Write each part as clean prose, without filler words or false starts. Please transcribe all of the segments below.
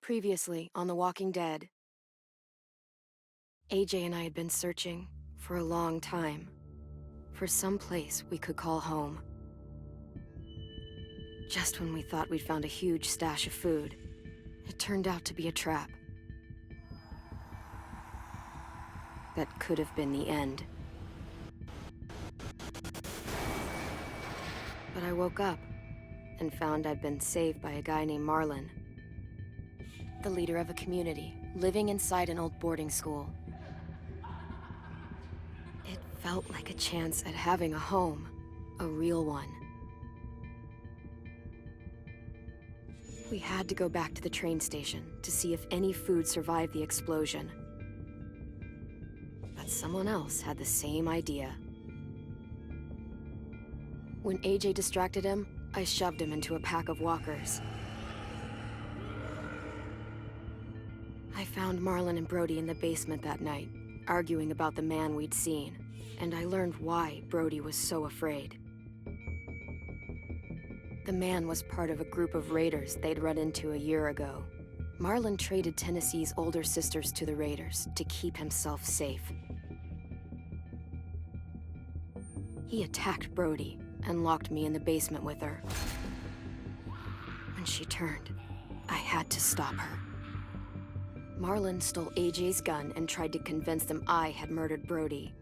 Previously on The Walking Dead, AJ and I had been searching for a long time for some place we could call home. Just when we thought we'd found a huge stash of food, it turned out to be a trap. That could have been the end. But I woke up and found I'd been saved by a guy named Marlon, the leader of a community living inside an old boarding school. It felt like a chance at having a home, a real one. We had to go back to the train station to see if any food survived the explosion. But someone else had the same idea. When AJ distracted him, I shoved him into a pack of walkers. I found Marlon and Brody in the basement that night, arguing about the man we'd seen, and I learned why Brody was so afraid. The man was part of a group of raiders they'd run into a year ago. Marlon traded Tennessee's older sisters to the raiders to keep himself safe. He attacked Brody and locked me in the basement with her. When she turned, I had to stop her. Marlon stole AJ's gun and tried to convince them I had murdered Brody.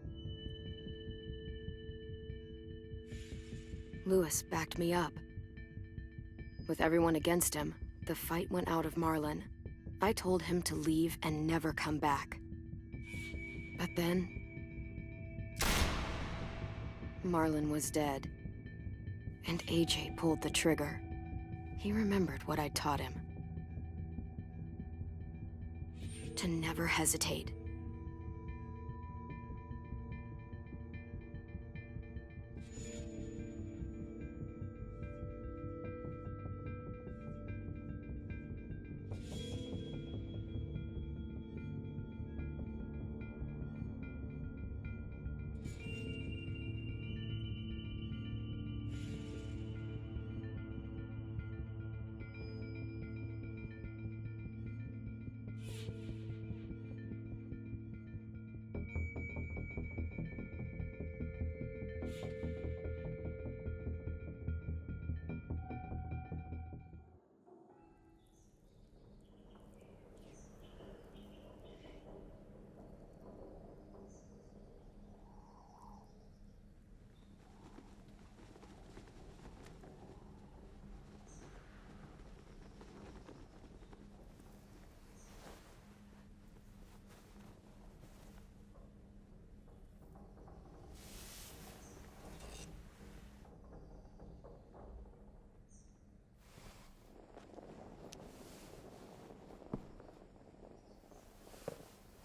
Lewis backed me up. With everyone against him, the fight went out of Marlon. I told him to leave and never come back. But then, Marlon was dead. And AJ pulled the trigger. He remembered what I'd taught him. To never hesitate.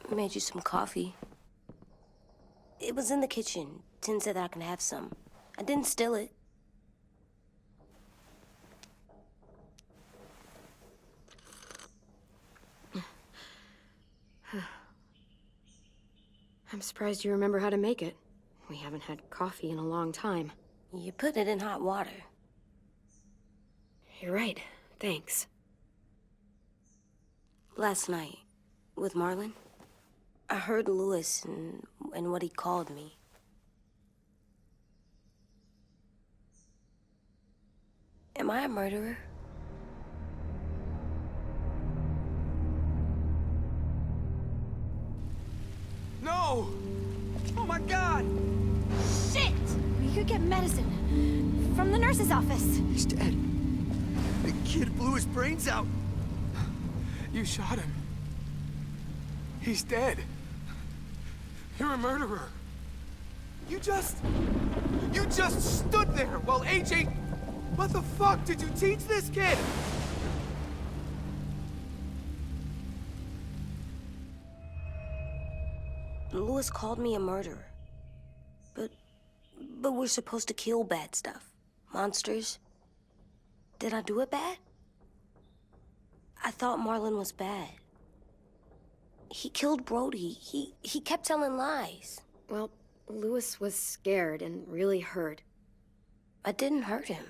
Made you some coffee. It was in the kitchen. Tin said that I can have some. I didn't steal it. I'm surprised you remember how to make it. We haven't had coffee in a long time. You put it in hot water. You're right. Thanks. Last night, with Marlon, I heard Lewis and what he called me. Am I a murderer? No! Oh my God! Shit! We could get medicine from the nurse's office. He's dead. The kid blew his brains out. You shot him. He's dead. You're a murderer. You just stood there while AJ... What the fuck did you teach this kid? Lewis called me a murderer. But we're supposed to kill bad stuff. Monsters. Did I do it bad? I thought Marlon was bad. He killed Brody. He kept telling lies. Well, Lewis was scared and really hurt. I didn't hurt him.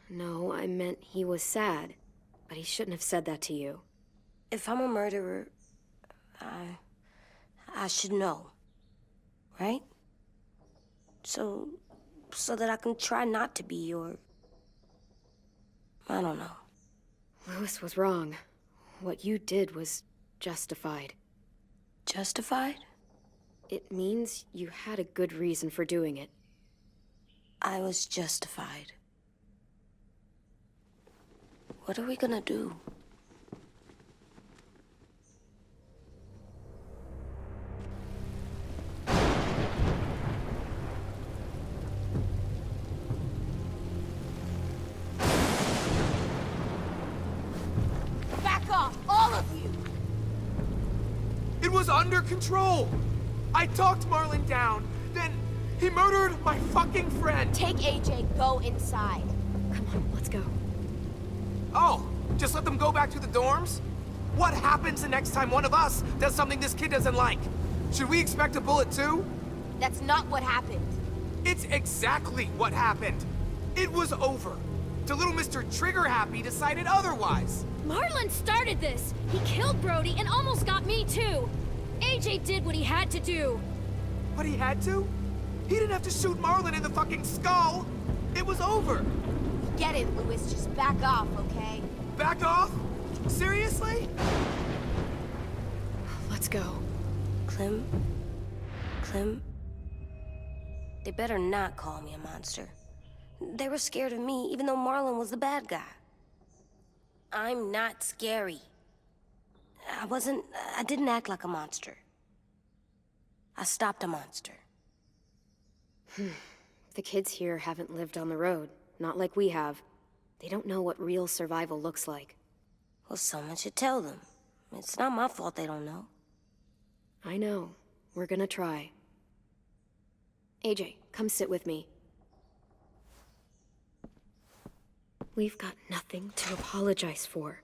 No, I meant he was sad. But he shouldn't have said that to you. If I'm a murderer, I should know, right? So that I can try not to be, or I don't know. Lewis was wrong. What you did was justified. Justified? It means you had a good reason for doing it. I was justified. What are we gonna do? Back off, all of you! It was under control! I talked Marlon down, then he murdered my fucking friend! Take AJ, go inside. Come on, let's go. Oh, just let them go back to the dorms? What happens the next time one of us does something this kid doesn't like? Should we expect a bullet too? That's not what happened. It's exactly what happened. It was over. The little Mr. Trigger Happy decided otherwise. Marlon started this! He killed Brody and almost got me too! AJ did what he had to do! But he had to? He didn't have to shoot Marlon in the fucking skull! It was over! Get it, Lewis. Just back off, okay? Back off? Seriously? Let's go. Clem? They better not call me a monster. They were scared of me, even though Marlon was the bad guy. I'm not scary. I didn't act like a monster. I stopped a monster. The kids here haven't lived on the road, not like we have. They don't know what real survival looks like. Well, someone should tell them. It's not my fault they don't know. I know. We're gonna try. AJ, come sit with me. We've got nothing to apologize for.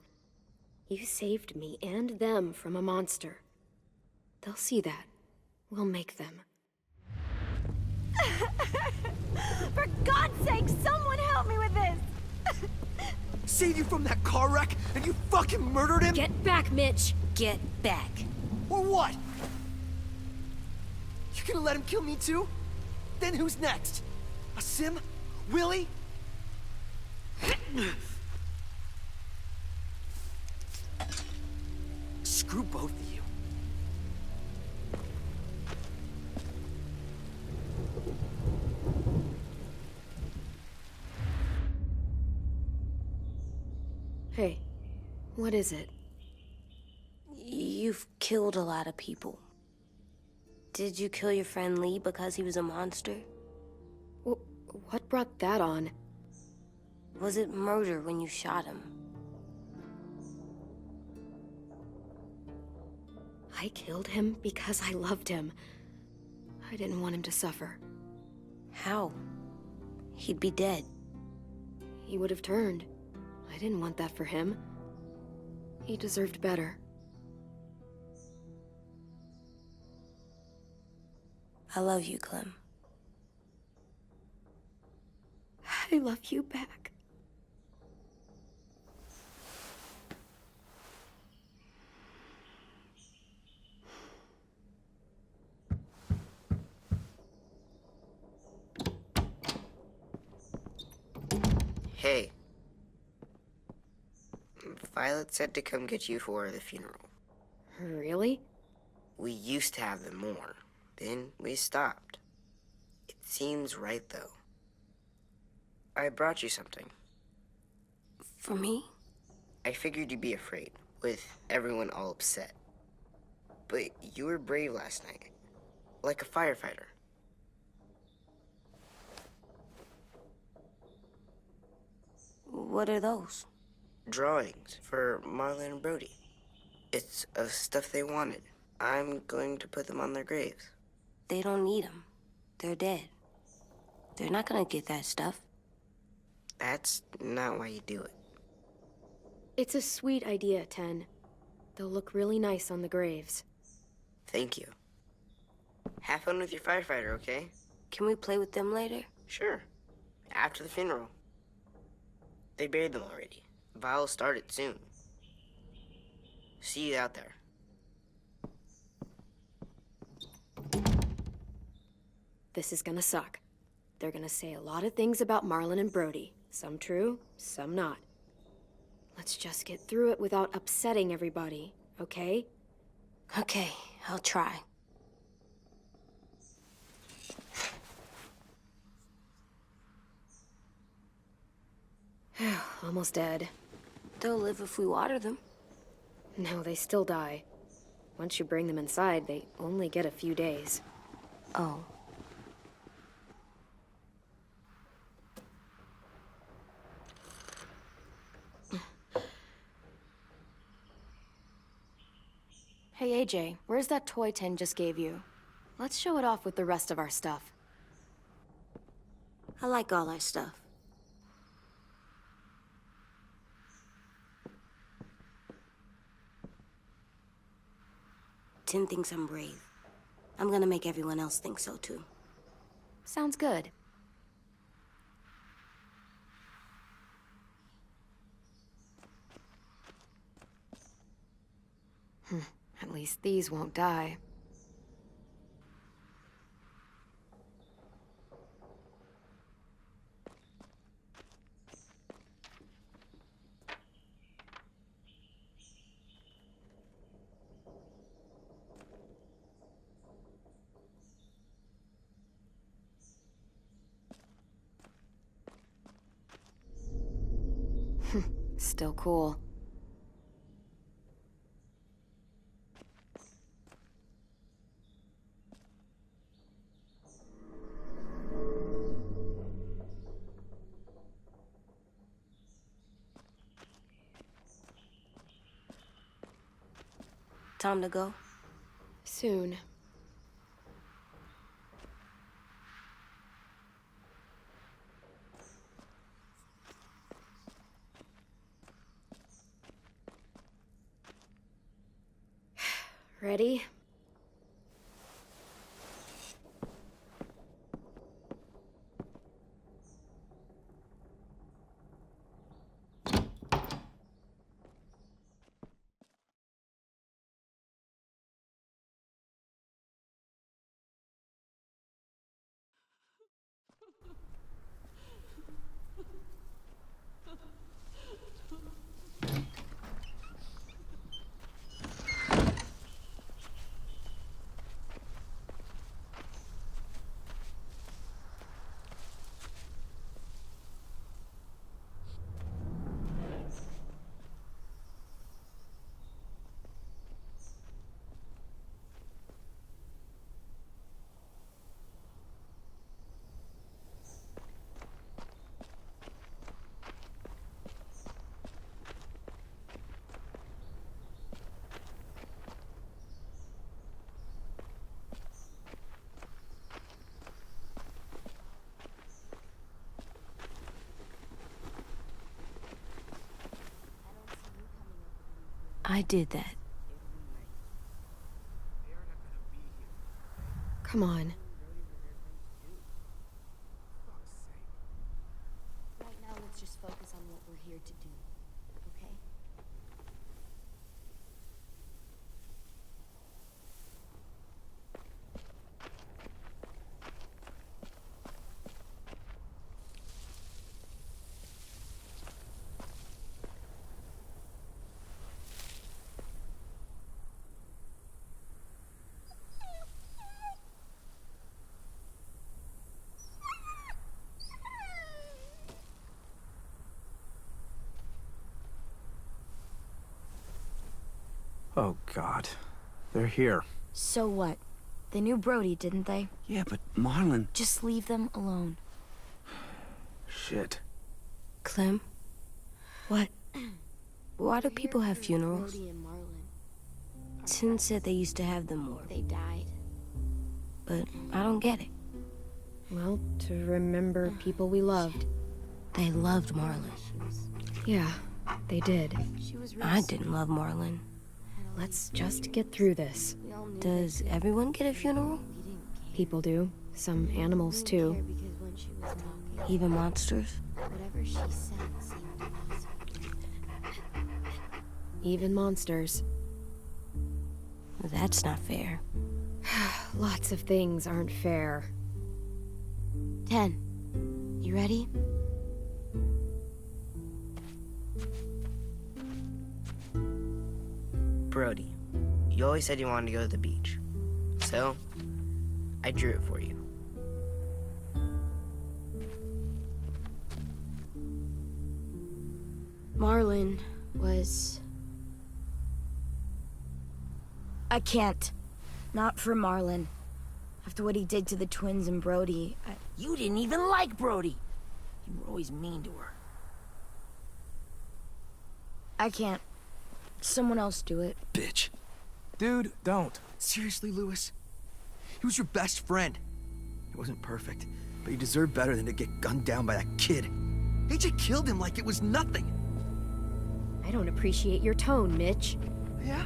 You saved me and them from a monster. They'll see that. We'll make them. For God's sake, someone help me with this! Save you from that car wreck, and you fucking murdered him? Get back, Mitch! Get back. Or what? You gonna let him kill me too? Then who's next? A Sim? Willie? Screw both of you. Hey, what is it? You've killed a lot of people. Did you kill your friend Lee because he was a monster? What brought that on? Was it murder when you shot him? I killed him because I loved him. I didn't want him to suffer. How? He'd be dead. He would have turned. I didn't want that for him. He deserved better. I love you, Clem. I love you back. Hey. Violet said to come get you for the funeral. Really? We used to have them more. Then we stopped. It seems right, though. I brought you something. For me? I figured you'd be afraid, with everyone all upset. But you were brave last night. Like a firefighter. What are those? Drawings for Marlon and Brody. It's of stuff they wanted. I'm going to put them on their graves. They don't need them. They're dead. They're not gonna get that stuff. That's not why you do it. It's a sweet idea, Ten. They'll look really nice on the graves. Thank you. Have fun with your firefighter, okay? Can we play with them later? Sure. After the funeral. They buried them already. Vile started soon. see you out there. This is gonna suck. They're gonna say a lot of things about Marlon and Brody. Some true, some not. Let's just get through it without upsetting everybody, okay? Okay, I'll try. Almost dead. They'll live if we water them. No, they still die. Once you bring them inside, they only get a few days. Oh. Hey, AJ, where's that toy Tin just gave you? Let's show it off with the rest of our stuff. I like all our stuff. Tin thinks I'm brave. I'm gonna make everyone else think so, too. Sounds good. At least these won't die. Still cool. Time to go? Soon. Ready? I did that. Come on. Right now, let's just focus on what we're here to do, okay? Oh, God. They're here. So what? They knew Brody, didn't they? Yeah, but Marlon... Just leave them alone. Shit. Clem? What? Why do people have funerals? Brody and Marlon. Tin said they used to have them more, They died. but I don't get it. Well, to remember people we loved. They loved Marlon. Yeah, they did. She was I didn't love Marlon. Let's just get through this. We all knew Does everyone get a funeral? we didn't care. People do. Some animals, too. Because when she was talking, Even monsters? whatever she said seemed to be so Even monsters. That's not fair. Lots of things aren't fair. 10. You ready? Brody, you always said you wanted to go to the beach. So, I drew it for you. Marlon was... I can't. Not for Marlon. After what he did to the twins and Brody, You didn't even like Brody. You were always mean to her. I can't. Someone else do it. Bitch. Dude, don't. Seriously, Lewis? He was your best friend. He wasn't perfect, but he deserved better than to get gunned down by that kid. AJ killed him like it was nothing. I don't appreciate your tone, Mitch. Yeah?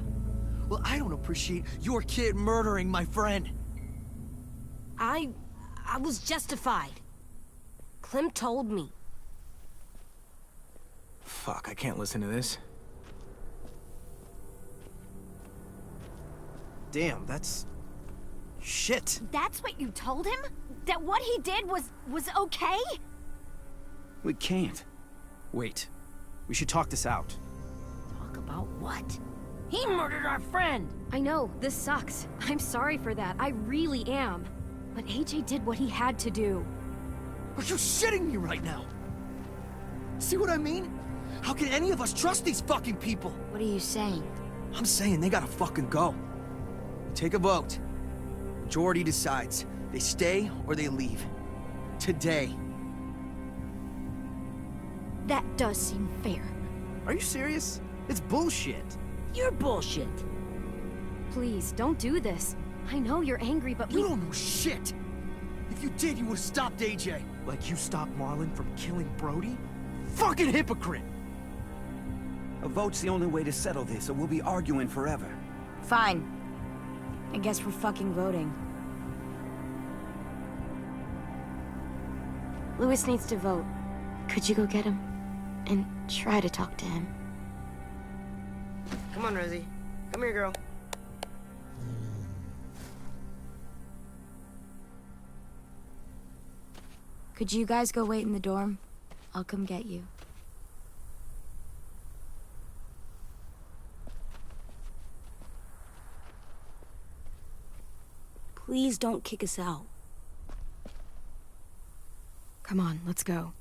Well, I don't appreciate your kid murdering my friend. I was justified. Clem told me. Fuck, I can't listen to this. Damn, that's... shit. That's what you told him? That what he did was okay? We can't. Wait. We should talk this out. Talk about what? He murdered our friend! I know, this sucks. I'm sorry for that. I really am. But AJ did what he had to do. Are you shitting me right now? See what I mean? How can any of us trust these fucking people? What are you saying? I'm saying they gotta fucking go. Take a vote. Majority decides. They stay or they leave. Today. That does seem fair. Are you serious? It's bullshit. You're bullshit. Please, don't do this. I know you're angry, but You don't know shit! If you did, you would've stopped AJ. Like you stopped Marlon from killing Brody? Fucking hypocrite! A vote's the only way to settle this, or we'll be arguing forever. Fine. I guess we're fucking voting. Lewis needs to vote. Could you go get him? And try to talk to him. Come on, Rosie. Come here, girl. Could you guys go wait in the dorm? I'll come get you. Please don't kick us out. come on, let's go.